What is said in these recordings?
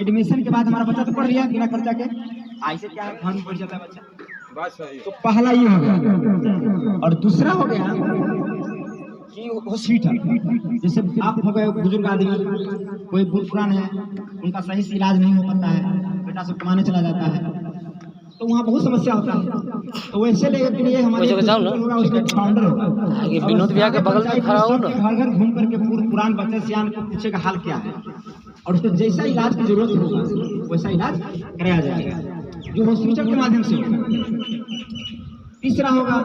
Admission के बाद हमारा बच्चा तो पढ़ लिया बिना खर्चा के, ऐसे क्या है घर में पढ़ जाता है बच्चा। तो पहला ये हो गया। और दूसरा हो गया कि हॉस्पिटल, जैसे आप हो गए बुजुर्ग आदमी, कोई बुजुर्ग पुरान है, उनका सही से इलाज नहीं हो पाता है, बेटा सब कमाने चला जाता है, तो वहाँ बहुत समस्या होता है। तो वैसे के लिए हमारे होगा उसका फाउंडर होगा, विनोद भैया के बगल में खड़ा हो ना, घर घर घूम करके पुरान बच्चे सियान को पूछेगा हाल क्या है, और उसको जैसा इलाज की जरूरत होगा वैसा इलाज कराया जाएगा, जो हॉस्पिटल के माध्यम से होगा। तीसरा होगा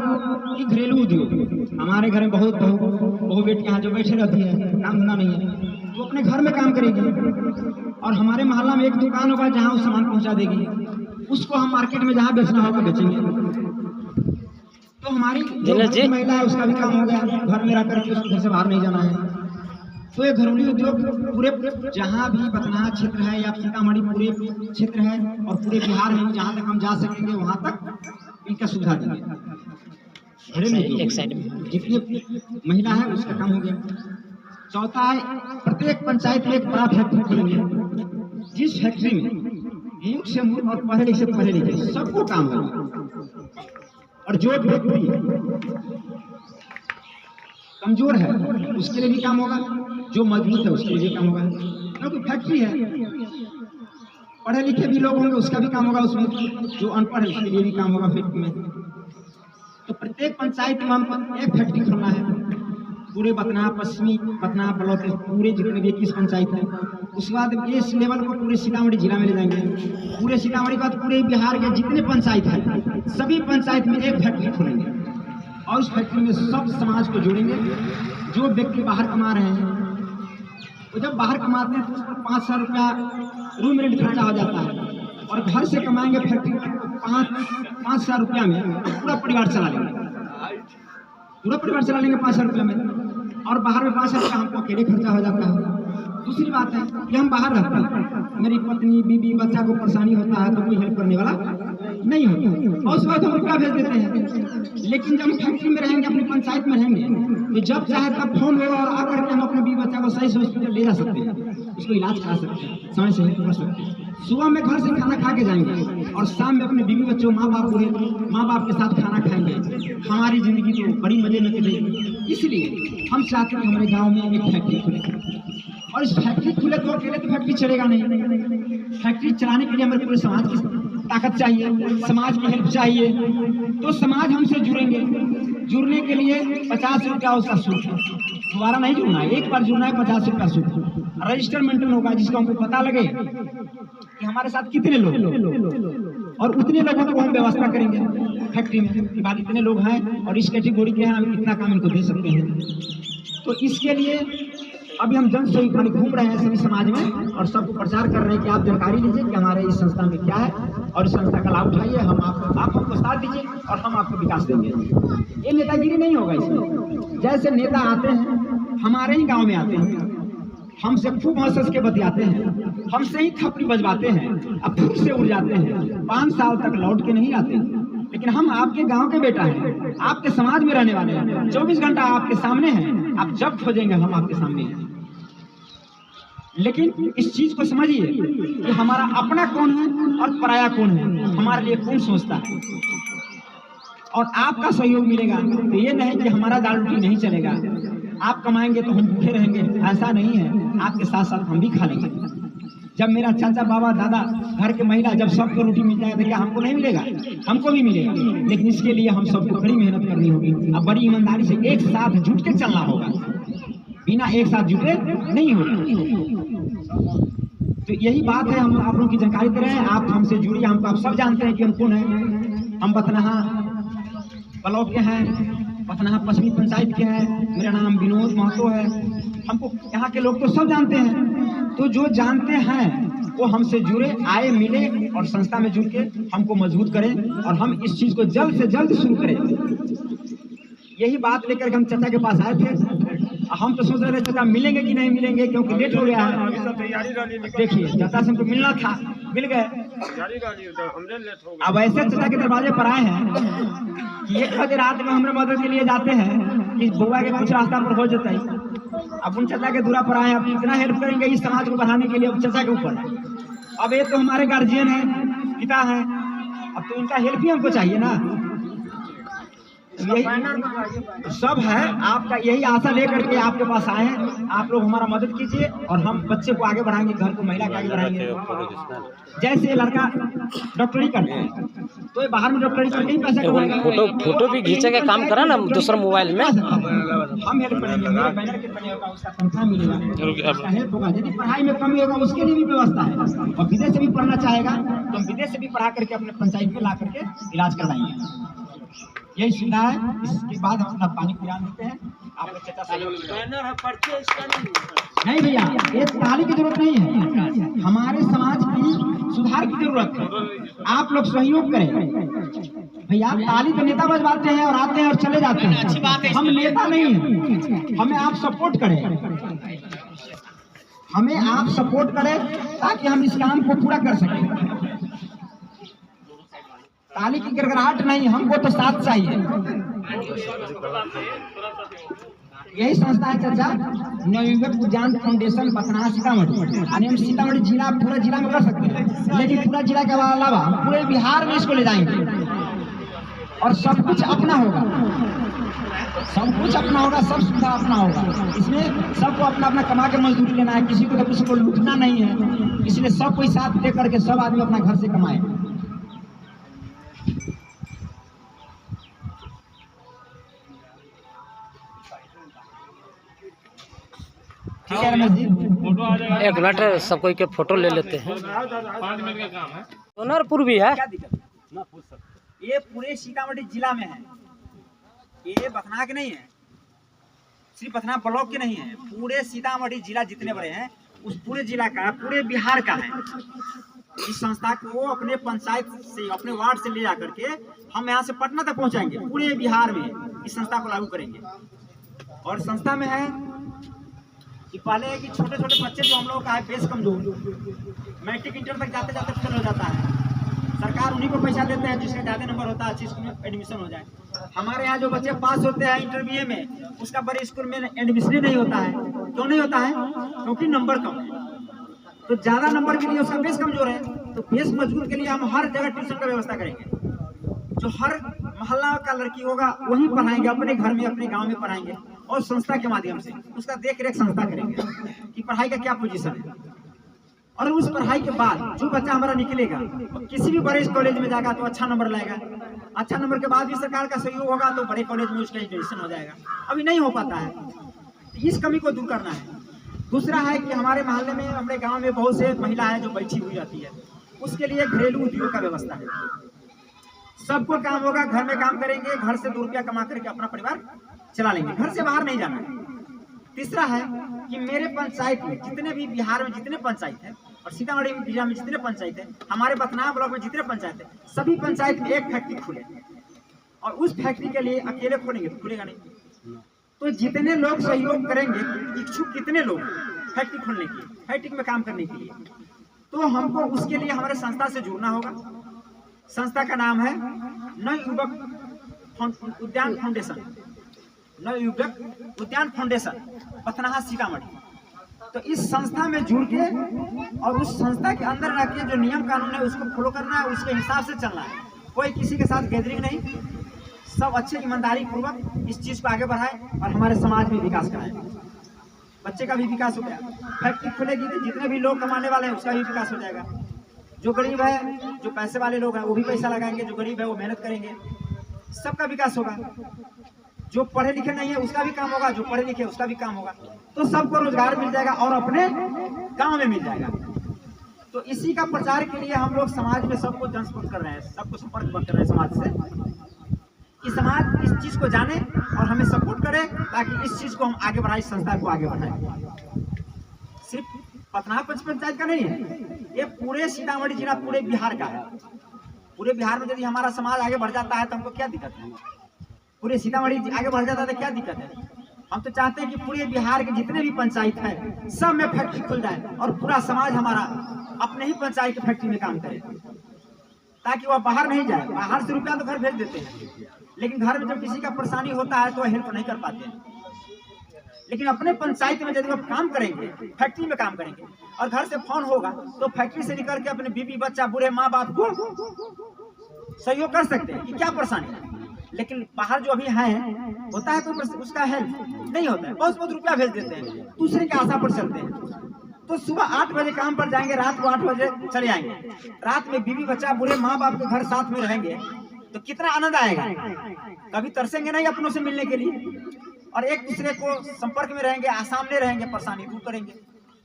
कि घरेलू उद्योग। हमारे घर में बहुत बहु बेटियां जो बैठे रहती है, काम धंधा नहीं है, वो अपने घर में काम करेगी, और हमारे मोहल्ला में एक दुकान होगा जहाँ वो सामान पहुँचा देगी, उसको हम मार्केट में जहाँ बेचना होगा बेचेंगे। तो हमारी जो महिला है उसका भी काम हो गया, घर में रह करके उसको घर से बाहर नहीं जाना है। तो ये घरेलू उद्योग पूरे जहाँ भी बथनाहा क्षेत्र है या सीतामढ़ी पूरे क्षेत्र है और पूरे बिहार में जहाँ तक हम जा सकेंगे वहाँ तक इनका सुविधा देंगे। जितनी महिला है उसका काम हो गया। चौथा है प्रत्येक पंचायत में एक बड़ा फैक्ट्री खोलेंगे, जिस फैक्ट्री में मूर्ख से मूर्ख और पढ़े लिखे से पढ़े लिखे सबको काम होगा, और जो व्यक्ति कमजोर है उसके लिए भी काम होगा, जो मजबूत है उसके लिए भी काम होगा, क्योंकि फैक्ट्री है। पढ़े लिखे भी लोग होंगे उसका भी काम होगा उसमें, जो अनपढ़ है उसके लिए भी काम होगा फैक्ट्री में। तो प्रत्येक पंचायत में हमको एक फैक्ट्री खोलना है, पूरे बथनाहा पश्चिमी बथनाहा ब्लॉक के पूरे जितने भी 21 पंचायत है। उसके बाद इस लेवल को पूरे सीतामढ़ी जिला में ले जाएंगे, पूरे सीतामढ़ी के बाद पूरे बिहार के जितने पंचायत है सभी पंचायत में एक फैक्ट्री खोलेंगे, और उस फैक्ट्री में सब समाज को जोड़ेंगे। जो व्यक्ति बाहर कमा रहे हैं वो जब बाहर कमाते हैं तो उसको 500 रुपया रूम रेंट खर्चा हो जाता है, और घर से कमाएंगे फैक्ट्री 500 रुपया में पूरा परिवार चला लेंगे, पूरा परिवार चला लेंगे 500 रुपया में, और बाहर में 500 रुपया हमको अकेले खर्चा हो जाता है। दूसरी बात है कि हम बाहर रहते हैं, मेरी पत्नी बीबी बच्चा को परेशानी होता है तो कोई हेल्प करने वाला नहीं होता, और उस वक्त हम रुपया भेज देते हैं। लेकिन जब हम फैक्ट्री में रहेंगे, अपनी पंचायत में रहेंगे, तो जब चाहे तब फोन होगा और आकर के हम अपने बीबी बच्चा को सही से हॉस्पिटल ले जा सकते हैं, उसको इलाज करा सकते हैं, समय से हेल्प कर सकते हैं। सुबह में घर से खाना खा के जाएंगे और शाम में अपने बीबी बच्चों माँ बाप के साथ खाना खाएंगे। हमारी जिंदगी तो बड़ी मजे में कटेगी। इसलिए हम चाहते हैं हमारे गाँव में एक फैक्ट्री खुले, और इस फैक्ट्री खुले तो अकेले तो फैक्ट्री चलेगा नहीं। फैक्ट्री चलाने के लिए हमारे पूरे समाज की ताकत चाहिए, समाज की हेल्प चाहिए। तो समाज हमसे जुड़ेंगे, जुड़ने के लिए 50 रुपया उसका शुल्क है, दोबारा नहीं जुड़ना है, एक बार जुड़ना है 50 रुपया शुल्क। रजिस्टर मेंटेन होगा जिसको हमको पता लगे कि हमारे साथ कितने लोग, और उतने लोगों को हम व्यवस्था करेंगे फैक्ट्री में कि बाद इतने लोग हैं और इस कैटेगरी के हैं, हम इतना काम इनको दे सकते हैं। तो इसके लिए अभी हम जन सहयोग घूम रहे हैं सभी समाज में, और सबको प्रचार कर रहे हैं कि आप जानकारी लीजिए कि हमारे इस संस्था में क्या है, और इस संस्था का लाभ उठाइए। आप हमको साथ दीजिए और हम आपको विकास देंगे। ये नेतागिरी नहीं होगा इसमें। जैसे नेता आते हैं हमारे ही गांव में आते हैं, हमसे खूब हंस के बतियाते हैं, हमसे ही थप्पड़ी बजवाते हैं, अब फूट से उड़ जाते हैं, 5 साल तक लौट के नहीं आते। लेकिन हम आपके गांव के बेटा हैं, आपके समाज में रहने वाले हैं, 24 घंटा आपके सामने हैं, आप जब खोजेंगे हम आपके सामने हैं। लेकिन इस चीज को समझिए कि हमारा अपना कौन है और पराया कौन है, हमारे लिए कौन सोचता है, और आपका सहयोग मिलेगा तो ये नहीं कि हमारा दाल रोटी नहीं चलेगा, आप कमाएंगे तो हम भूखे रहेंगे, ऐसा नहीं है। आपके साथ साथ हम भी खा लेंगे। जब मेरा चाचा बाबा दादा घर के महिला जब सबको रोटी मिल जाएगा तो क्या हमको नहीं मिलेगा? हमको भी मिलेगा, लेकिन इसके लिए हम सबको बड़ी मेहनत करनी होगी, अब बड़ी ईमानदारी से एक साथ जुट के चलना होगा, बिना एक साथ जुटे नहीं होगा। तो यही बात है, हम आप लोगों की जानकारी दे रहे हैं, आप हमसे जुड़िए। हमको आप सब जानते हैं कि हम कौन है। हम बथनाहा ब्लॉक के हैं, बथनाहा पश्चिमी पंचायत के हैं, मेरा नाम विनोद महतो है। हमको यहाँ के लोग तो सब जानते हैं, तो जो जानते हैं वो हमसे जुड़े, आए, मिले और संस्था में जुड़ के हमको मजबूत करें, और हम इस चीज को जल्द से जल्द शुरू करें। यही बात लेकर के हम चाचा के पास आए थे। हम तो सोच रहे थे चाचा मिलेंगे कि नहीं मिलेंगे, क्योंकि लेट हो गया है। देखिए चाचा से हमको मिलना था, मिल गए। अब ऐसे चाचा के दरवाजे पर आए हैं कि 1 बजे रात में हमारे मदद के लिए जाते हैं कि बुआ के कुछ रास्ता पर हो जाता है, अब उन चाचा के दूरा पर आए, अब कितना हेल्प करेंगे इस समाज को बढ़ाने के लिए, अब चाचा के ऊपर। अब ये तो हमारे गार्जियन है, पिता है, अब तो इनका हेल्प ही हमको चाहिए ना। यही सब है, आपका यही आशा लेकर के आपके पास आए हैं। आप लोग हमारा मदद कीजिए और हम बच्चे को आगे बढ़ाएंगे, घर को, महिला को आगे बढ़ाएंगे। जैसे ये लड़का डॉक्टरी करता है तो ये बाहर में डॉक्टरी करके ही पैसा कमाएगा। फोटो भी खींचे का काम करा ना दूसरा मोबाइल में, हम हेल्प करेंगे, मेरा बैनर के बने होगा, उसका तनख्वाह मिलेगा, उसका हेल्प होगा। यदि पढ़ाई में कमी होगा उसके लिए भी व्यवस्था है, और विदेश से भी पढ़ना चाहेगा तो हम विदेश से भी पढ़ा करके अपने पंचायत में ला करके इलाज करवाएंगे। यही सुविधा है। इसके बाद हम अपना पानी पिला देते हैं। आप लोग चाचा बैनर है, पर्चे इसका नहीं भैया, ये ताली की जरूरत नहीं है, हमारे समाज की सुधार की जरूरत है। आप लोग सहयोग करें भैया। ताली तो नेता बजवाते हैं और आते हैं और चले जाते हैं, हम नेता नहीं हैं। हमें आप सपोर्ट करें, हमें आप सपोर्ट करें ताकि हम इस काम को पूरा कर सकें। ताली की गड़गड़ाहट नहीं, हमको तो साथ चाहिए। यही संस्था है चाचा, नवयुवक उद्यान फाउंडेशन बथनाहा सीतामढ़ी। यानी हम सीतामढ़ी जिला, पूरा जिला में कर सकते हैं, लेकिन पूरा जिला के अलावा पूरे बिहार में इसको ले जाएंगे और सब कुछ अपना होगा, सब कुछ अपना होगा, सब सुविधा अपना होगा। इसमें सबको अपना अपना कमा के मजदूरी लेना है, किसी को तो किसी को लूटना नहीं है। इसलिए सब कोई साथ दे करके सब आदमी अपना घर से कमाए। ठीक है रमेश जी, एक मिनट सब कोई के फोटो ले लेते हैं। 5 मिनट का काम है। सोनारपुर भी है, क्या दिक्कत ना पूछ सकते। ये पूरे सीतामढ़ी जिला में है, ये बथनाहा के नहीं है, सिर्फ बथनाहा ब्लॉक के नहीं है, पूरे सीतामढ़ी जिला जितने बड़े हैं उस पूरे जिला का, पूरे बिहार का है। इस संस्था को अपने पंचायत से, अपने वार्ड से ले जा करके हम यहाँ से पटना तक पहुँचाएंगे। पूरे बिहार में इस संस्था को लागू करेंगे। और संस्था में है कि पहले है कि छोटे छोटे बच्चे जो हम लोग का है बेस कमजोर, मैट्रिक इंटर तक जाते जाते फेल हो जाता है, सरकार उन्हीं को पैसा देते हैं जिसका ज़्यादा नंबर होता है, अच्छी स्कूल में एडमिशन हो जाए। हमारे यहाँ जो बच्चे पास होते हैं इंटरव्यू में, उसका बड़े स्कूल में एडमिशन नहीं होता है। क्यों नहीं होता है? क्योंकि नंबर कम है। तो ज़्यादा नंबर के लिए उसका बेस कमजोर है, तो बेस मजबूत के लिए हम हर जगह ट्यूशन का व्यवस्था करेंगे। जो हर मोहल्ला का लड़की होगा वही पढ़ाएंगे, अपने घर में, अपने गांव में पढ़ाएंगे, और संस्था के माध्यम से उसका देख रेख संस्था करेंगे कि पढ़ाई का क्या पोजीशन है। और उस पढ़ाई के बाद जो बच्चा हमारा निकलेगा किसी भी बड़े कॉलेज में जाएगा तो अच्छा नंबर लाएगा। अच्छा नंबर के बाद भी सरकार का सहयोग होगा तो बड़े कॉलेज में उसका एडमिशन हो जाएगा। अभी नहीं हो पाता है, इस कमी को दूर करना है। दूसरा है कि हमारे मोहल्ले में, हमारे गाँव में बहुत से महिला है जो बैठी हुई रहती है, उसके लिए घरेलू उद्योग का व्यवस्था है। सबको काम होगा, घर में काम करेंगे, घर से 2 रुपया कमा करके अपना परिवार चला लेंगे, घर से बाहर नहीं जाना है। तीसरा है कि मेरे पंचायत में जितने भी, बिहार में जितने पंचायत है और सीतामढ़ी जिला में जितने पंचायत है, हमारे बथनाहा ब्लॉक में जितने पंचायत है, सभी पंचायत में एक फैक्ट्री खुले, और उस फैक्ट्री के लिए अकेले खोलेंगे तो खुलेगा नहीं। तो जितने लोग सहयोग करेंगे, इच्छुक कितने लोग फैक्ट्री खोलने की, फैक्ट्री में काम करने के लिए, तो हमको उसके लिए हमारे संस्था से जुड़ना होगा। संस्था का नाम है नवयुवक उद्यान फाउंडेशन, नवयुवक उद्यान फाउंडेशन बथनाहा सीतामढ़ी। तो इस संस्था में जुड़ के और उस संस्था के अंदर रह के जो नियम कानून है उसको फॉलो करना है, उसके हिसाब से चलना है। कोई किसी के साथ गैदरिंग नहीं, सब अच्छे ईमानदारी पूर्वक इस चीज को आगे बढ़ाए और हमारे समाज में विकास कराए। बच्चे का भी विकास हो गया, फैक्ट्री खुलेगी तो जितने भी लोग कमाने वाले हैं उसका भी विकास हो जाएगा। जो गरीब है, जो पैसे वाले लोग हैं वो भी पैसा लगाएंगे, जो गरीब है वो मेहनत करेंगे, सबका विकास होगा। जो पढ़े लिखे नहीं है उसका भी काम होगा, जो पढ़े लिखे उसका भी काम होगा, तो सबको रोजगार मिल जाएगा और अपने गांव में मिल जाएगा। तो इसी का प्रचार के लिए हम लोग समाज में सबको जनसंपर्क कर रहे हैं, सबको संपर्क कर रहे हैं समाज से, कि समाज इस चीज को जाने और हमें सपोर्ट करे ताकि इस चीज को हम आगे बढ़ाएं, इस संस्था को आगे बढ़ाएं। सिर्फ बथनाहा पंचायत का नहीं है, ये पूरे सीतामढ़ी जिला, पूरे बिहार का है। पूरे बिहार में यदि हमारा समाज आगे बढ़ जाता है तो हमको क्या दिक्कत है? पूरे सीतामढ़ी आगे बढ़ जाता है तो क्या दिक्कत है? हम तो चाहते हैं कि पूरे बिहार के जितने भी पंचायत है सब में फैक्ट्री खुल जाए और पूरा समाज हमारा अपने ही पंचायत की फैक्ट्री में काम करे, ताकि वह बाहर नहीं जाए। बाहर से रुपया तो घर भेज देते हैं, लेकिन घर में जब किसी का परेशानी होता है तो हेल्प नहीं कर पाते हैं। लेकिन अपने पंचायत में यदि आप काम करेंगे, फैक्ट्री में काम करेंगे और घर से फोन होगा तो फैक्ट्री से निकल के अपने बीवी बच्चा बूढ़े माँ बाप को सहयोग कर सकते हैं कि क्या परेशानी है। लेकिन बाहर जो अभी हैं होता है कोई उसका हेल्प नहीं होता है, बहुत बहुत रुपया भेज देते हैं, दूसरे के आशा पर चलते हैं। तो सुबह 8 बजे काम पर जाएंगे, रात को 8 बजे चले आएंगे। रात में बीवी बच्चा बूढ़े माँ बाप के घर साथ में रहेंगे तो कितना आनंद आएगा। कभी तरसेंगे नहीं अपनों से मिलने के लिए और एक दूसरे को संपर्क में रहेंगे, सामने रहेंगे, परेशानी दूर करेंगे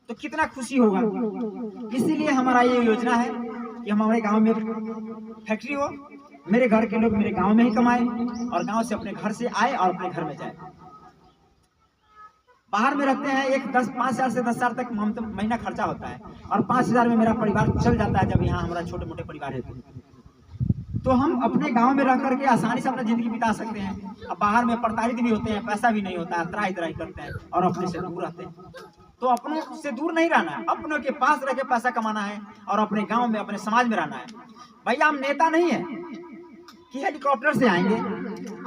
तो कितना खुशी होगा। इसीलिए हमारा ये योजना है कि हमारे गांव में फैक्ट्री हो, मेरे घर के लोग मेरे गांव में ही कमाए और गांव से अपने घर से आए और अपने घर में जाए। बाहर में रहते हैं 5,000 से 10,000 तक महीना खर्चा होता है और 5,000 में मेरा परिवार चल जाता है। जब यहाँ हमारा छोटे मोटे परिवार है तो हम अपने गांव में रह करके आसानी से अपना जिंदगी बिता सकते हैं। अब बाहर में प्रताड़ित भी होते हैं, पैसा भी नहीं होता है, त्राही त्राही करते हैं और अपने से दूर रहते हैं। तो अपनों से दूर नहीं रहना है, अपनों के पास रह के पैसा कमाना है और अपने गांव में अपने समाज में रहना है। भैया हम नेता नहीं है कि हेलीकॉप्टर से आएंगे,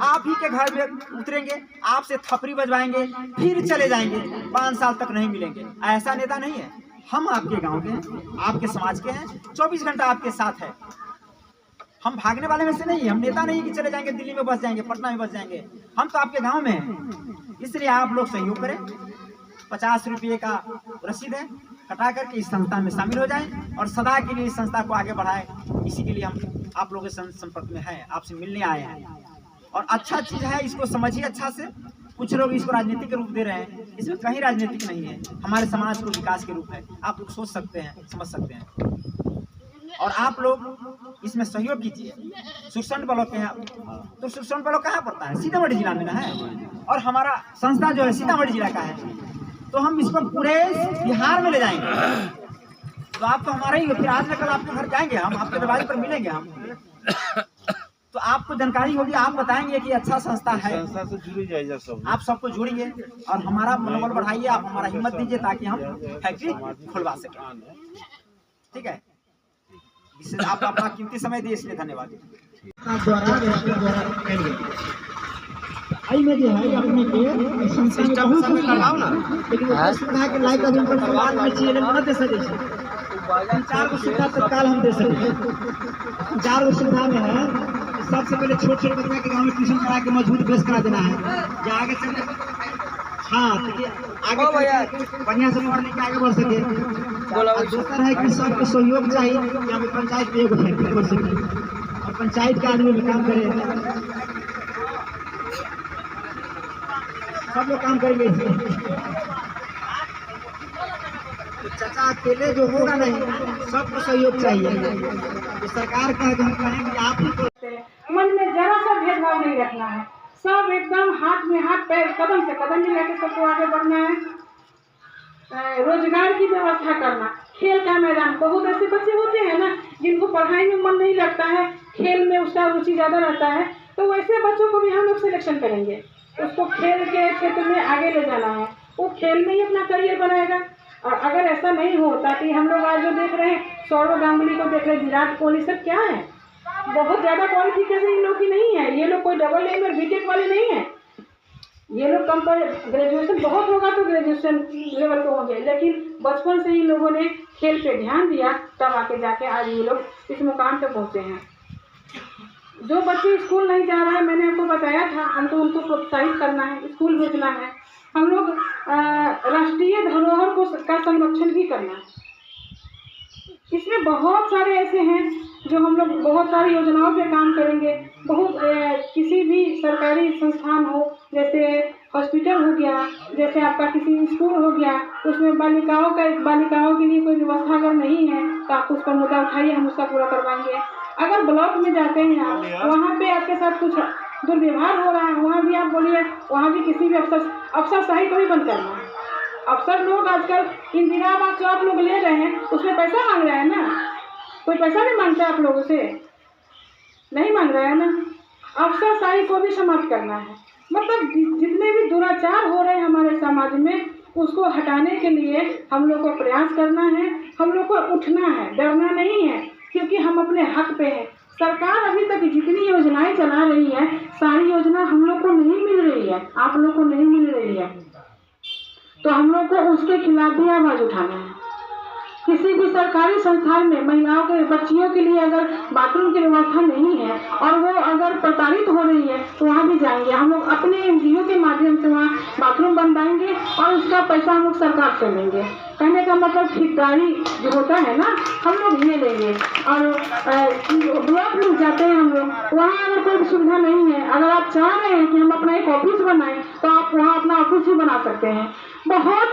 आप ही के घर में उतरेंगे, आपसे थपरी बजवाएंगे फिर चले जाएंगे, 5 साल तक नहीं मिलेंगे। ऐसा नेता नहीं है। हम आपके गांव के हैं, आपके समाज के हैं, 24 घंटा आपके साथ है। हम भागने वाले में से नहीं, हम नेता नहीं कि चले जाएंगे दिल्ली में बस जाएंगे, पटना में बस जाएंगे। हम तो आपके गांव में हैं। इसलिए आप लोग सहयोग करें। 50 रुपये का रसीद है, कटा करके इस संस्था में शामिल हो जाएं और सदा के लिए इस संस्था को आगे बढ़ाएं। इसी के लिए हम आप लोगों के संपर्क में हैं, आपसे मिलने आए हैं। और अच्छा चीज़ है, इसको समझिए अच्छा से। कुछ लोग इसको राजनीति के रूप दे रहे हैं, इसमें कहीं राजनीतिक नहीं है, हमारे समाज को विकास के रूप है। आप लोग सोच सकते हैं, समझ सकते हैं और आप लोग इसमें सहयोग कीजिए। सुरसंड ब्लॉक के हैं तो सुरसंड ब्लॉक कहाँ पड़ता है? सीतामढ़ी जिला में ना है। और हमारा संस्था जो है सीतामढ़ी जिला का है, तो हम इसको पूरे बिहार में ले जाएंगे। तो आप तो हमारे ही हो, फिर आज न कल आपके घर जाएंगे, हम आपके दरवाजे पर मिलेंगे। हम तो आपको जानकारी होगी, आप बताएंगे कि अच्छा संस्था है, संस्था से जुड़ी जाइए सब। आप सबको जोड़िए और हमारा मनोबल बढ़ाइए, आप हमारा हिम्मत दीजिए ताकि हम फैक्ट्री खुलवा सकें। ठीक है, इससे आप अपना कीमती समय दिए, इसलिए धन्यवाद। आई में जो है अपने के सिस्टम में करवाओ ना, लेकिन वो सुविधा के लायक अभी पर सवाल में चाहिए न दे सके छै। 4 गो सुविधा तत्काल हम दे सके। 4 गो सुविधा में है, सबसे पहले छोटे छोटे बच्चा के गांव में ट्यूशन करा के मजबूत बेस करा देना है, जो आगे चल हाँ आगे बढ़िया से पढ़ लिख के आगे बढ़ सके। दूसरा है कि सबके सहयोग चाहिए कि हम पंचायत में एगो फैक्ट्री खोल सके और पंचायत के आदमी भी काम करे, सब लोग काम करेंगे इसमें। चाचा अकेले जो होगा नहीं, सबको सहयोग चाहिए। तो सरकार का हम कहें कि आप ही मन में जरा सा भेदभाव नहीं रखना है, सब एकदम हाथ में हाथ पैर कदम से कदम मिला के सबको आगे बढ़ना है। रोजगार की व्यवस्था करना, खेल का मैदान, बहुत ऐसे बच्चे होते हैं ना जिनको पढ़ाई में मन नहीं लगता है, खेल में उसका रुचि ज़्यादा रहता है, तो वैसे बच्चों को भी हम लोग सिलेक्शन करेंगे, उसको खेल के क्षेत्र में आगे ले जाना है, वो खेल में ही अपना करियर बनाएगा। और अगर ऐसा नहीं होता कि हम लोग आज जो देख रहे हैं, सौरव गांगुली को देख रहे हैं, विराट कोहली, सब क्या है, बहुत ज़्यादा क्वालिफिकेशन इन लोग की नहीं है। ये लोग कोई डबल एम और बीटेक वाले नहीं है, ये लोग कम पर ग्रेजुएशन बहुत होगा तो ग्रेजुएशन लेवल को होंगे, लेकिन बचपन से ही लोगों ने खेल पे ध्यान दिया, तब आके जाके आज ये लोग इस मुकाम पे पहुँचे हैं। जो बच्चे स्कूल नहीं जा रहे हैं, मैंने आपको बताया था, हमको उनको प्रोत्साहित करना है, स्कूल भेजना है। हम लोग राष्ट्रीय धरोहर का संरक्षण भी करना है। इसमें बहुत सारे ऐसे हैं जो हम लोग बहुत सारी योजनाओं पे काम करेंगे। बहुत किसी भी सरकारी संस्थान हो, जैसे हॉस्पिटल हो गया, जैसे आपका किसी स्कूल हो गया, उसमें बालिकाओं के लिए कोई व्यवस्था अगर नहीं है तो आप उसका मुद्दा उठाइए, हम उसका पूरा करवाएंगे। अगर ब्लॉक में जाते हैं आप, वहाँ पे आपके साथ कुछ दुर्व्यवहार हो रहा है, वहाँ भी आप बोलिए, वहाँ भी किसी भी अफसरशाही को भी बंद करना है। अफसर लोग आजकल इंदिरा आवास जो आप लोग ले रहे हैं उसमें पैसा मांग रहे हैं ना, कोई पैसा नहीं मांगता आप लोगों से, नहीं मांग रहा है ना। अफसरशाही को भी समाप्त करना है, मतलब जितने भी दुराचार हो रहे हैं हमारे समाज में, उसको हटाने के लिए हम लोग को प्रयास करना है, हम लोग को उठना है, डरना नहीं है, क्योंकि हम अपने हक पे हैं। सरकार अभी तक जितनी योजनाएं चला रही है, सारी योजना हम लोग को नहीं मिल रही है, आप लोग को नहीं मिल रही है। तो हम लोग को उसके खिलाफ भी आवाज उठाना है। किसी भी सरकारी संस्थान में महिलाओं के बच्चियों के लिए अगर बाथरूम की व्यवस्था नहीं है और वो अगर प्रताड़ित हो रही है तो वहाँ भी जाएंगे हम लोग, अपने एनजीओ के माध्यम से वहाँ बाथरूम बनवाएंगे और उसका पैसा हम लोग सरकार से लेंगे। कहने का मतलब ठेकेदारी जो होता है ना, हम लोग ये लेंगे। और ब्लॉक में जाते हैं हम लोग, वहाँ अगर कोई सुविधा नहीं है, अगर आप चाह रहे हैं कि हम अपना एक ऑफिस बनाएं तो आप वहाँ अपना ऑफिस ही बना सकते हैं। बहुत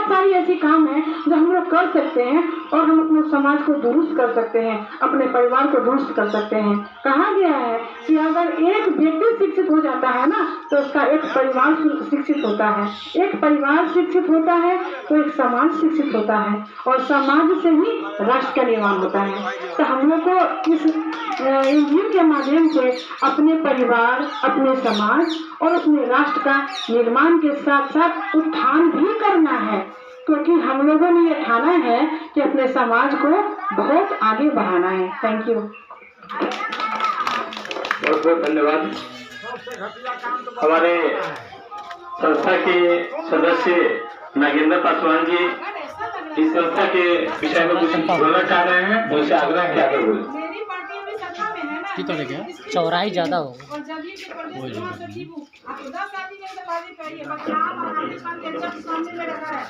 सारी ऐसी काम है जो हम लोग कर सकते हैं और हम अपने समाज को दुरुस्त कर सकते हैं, अपने परिवार को दुरुस्त कर सकते हैं। कहा गया है कि अगर एक व्यक्ति शिक्षित हो जाता है ना तो उसका एक परिवार शिक्षित होता है, एक परिवार शिक्षित होता है तो एक समाज शिक्षित होता है और समाज से ही राष्ट्र का निर्माण होता है। तो हम लोग को इस एनजीओ के माध्यम से अपने परिवार, अपने समाज और अपने राष्ट्र का निर्माण के साथ साथ उत्थान भी करना है, क्योंकि हम लोगों ने ये ठाना है कि अपने समाज को बहुत आगे बढ़ाना है। Thank you. बहुत बहुत धन्यवाद। हमारे संस्था के सदस्य नागेंद्र पासवान जी इस संस्था के विषय में कुछ बोलना चाह रहे हैं, उनसे आग्रह क्या कर बोले। मेरी पार्टी अभी सत्ता में है ना, कितना क्या चौराही ज्यादा होगा और जब ये प्रदेश महासचिव हूँ, आप 10 आदमी में से बाजी करिए, बदनाम और पाकिस्तान के जब सामने में रखा है,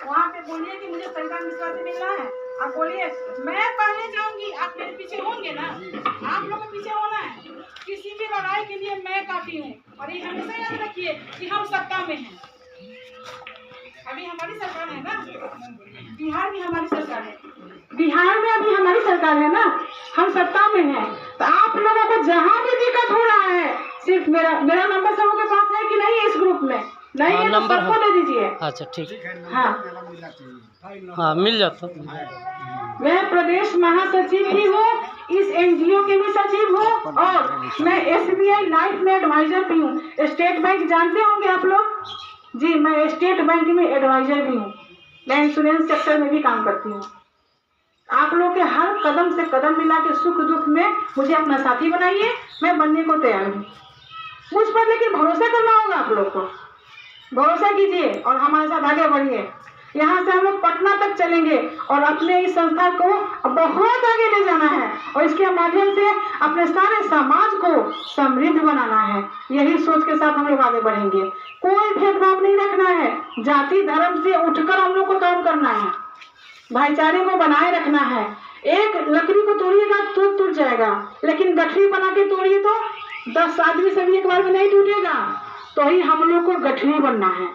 वहाँ पे बोलिए कि मुझे सविता मिश्रा से मिलना है। आप बोलिए मैं पहले जाऊंगी, आप मेरे पीछे होंगे ना, आप लोगों को पीछे होना है। किसी भी लड़ाई के लिए मैं काफी हूँ और ये हमेशा याद रखिए कि हम सत्ता में हैं। अभी हमारी सरकार है ना, बिहार में हमारी सरकार है, बिहार में अभी हमारी सरकार है ना, हम सत्ता में हैं। तो आप लोगों को जहाँ भी दिक्कत हो रहा है, सिर्फ मेरा नंबर सबों के पास है कि नहीं है इस ग्रुप में? नहीं है तो सबको दे दीजिए। अच्छा ठीक, हाँ मिल जाता। मैं प्रदेश महासचिव भी हूँ, इस एनजीओ के भी सचिव हूँ और मैं SBI लाइफ में एडवाइजर भी हूँ। स्टेट बैंक जानते होंगे आप लोग जी, मैं स्टेट बैंक में एडवाइजर भी हूँ। मैं इंश्योरेंस सेक्टर में भी काम करती हूँ। आप लोग के हर कदम से कदम मिला के सुख दुख में मुझे अपना साथी बनाइए, मैं बनने को तैयार हूँ। मुझ पर लेकिन भरोसा करना होगा, आप लोग को भरोसा कीजिए और हमारे साथ आगे बढ़िए। यहाँ से हम लोग पटना तक चलेंगे और अपने इस संस्था को बहुत आगे ले जाना है और इसके माध्यम से अपने सारे समाज को समृद्ध बनाना है। यही सोच के साथ हम लोग आगे बढ़ेंगे। कोई भेदभाव नहीं रखना है, जाति धर्म से उठकर हम लोग को काम करना है, भाईचारे को बनाए रखना है। एक लकड़ी को तोड़िएगा तो टूट जाएगा, लेकिन गठरी बना के तोड़िए तो 10 आदमी से भी एक बार में नहीं टूटेगा। तो ही हम लोग को गठरी बनना है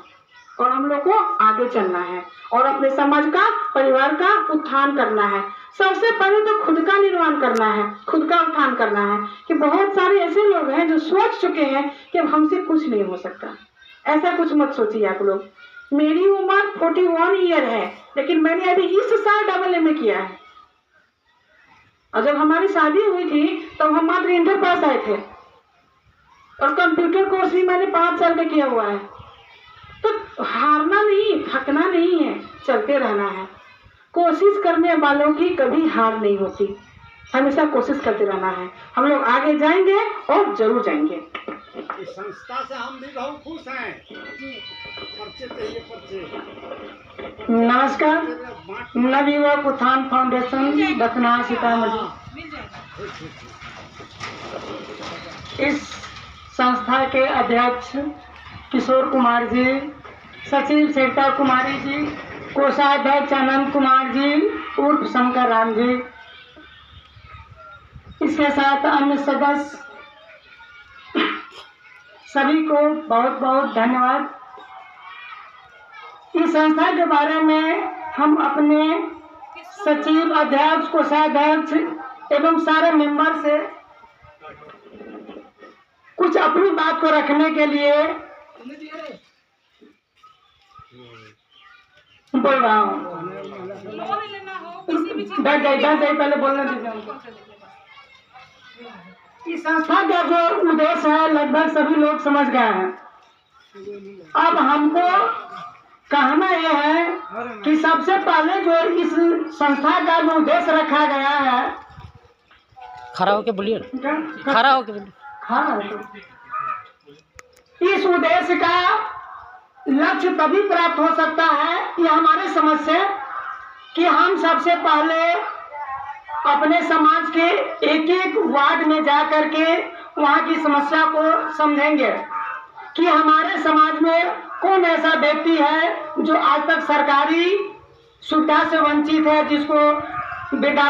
और हम लोग को आगे चलना है और अपने समाज का, परिवार का उत्थान करना है। सबसे पहले तो खुद का निर्माण करना है, खुद का उत्थान करना है कि बहुत सारे ऐसे लोग हैं जो सोच चुके हैं कि अब हमसे कुछ नहीं हो सकता। ऐसा कुछ मत सोचिए आप लोग। मेरी उम्र 41 ईयर है, लेकिन मैंने अभी इस साल AA किया है और जब हमारी शादी हुई थी तब हम मात्र इंटर पास आए थे और कंप्यूटर कोर्स भी मैंने 5 साल का किया हुआ है। तो हारना नहीं, थकना नहीं है, चलते रहना है। कोशिश करने वालों की कभी हार नहीं होती, हमेशा कोशिश करते रहना है। हम लोग आगे जाएंगे और जरूर जाएंगे। इस संस्था से हम भी बहुत खुश हैं। पर्चे चाहिए, पर्चे। नमस्कार, नवयुवक उत्थान फाउंडेशन दक्षिणा सीतामढ़ी। इस संस्था के अध्यक्ष किशोर कुमार जी, सचिव सरिता कुमारी जी, कोषाध्यक्ष आनंद कुमार जी उर्फ शंकर राम जी, इसके साथ अन्य सदस्य सभी को बहुत बहुत धन्यवाद। इस संस्था के बारे में हम अपने सचिव, अध्यक्ष, कोषाध्यक्ष एवं सारे मेंबर से कुछ अपनी बात को रखने के लिए बोल रहा हूँ। बैठ जाइए, पहले बोलने दीजिए। इस संस्था का जो उद्देश्य है लगभग सभी लोग समझ गए हैं। अब हमको कहना यह है कि सबसे पहले जो इस संस्था का जो उद्देश्य रखा गया है, खड़ा होके बोलिए, खड़ा होके बोलिए। हाँ, इस उद्देश्य का लक्ष्य तभी प्राप्त हो सकता है, ये हमारे समझ से, कि हम सबसे पहले अपने समाज के एक एक वार्ड में जा करके वहाँ की समस्या को समझेंगे कि हमारे समाज में कौन ऐसा व्यक्ति है जो आज तक सरकारी सुविधा से वंचित है, जिसको बेटा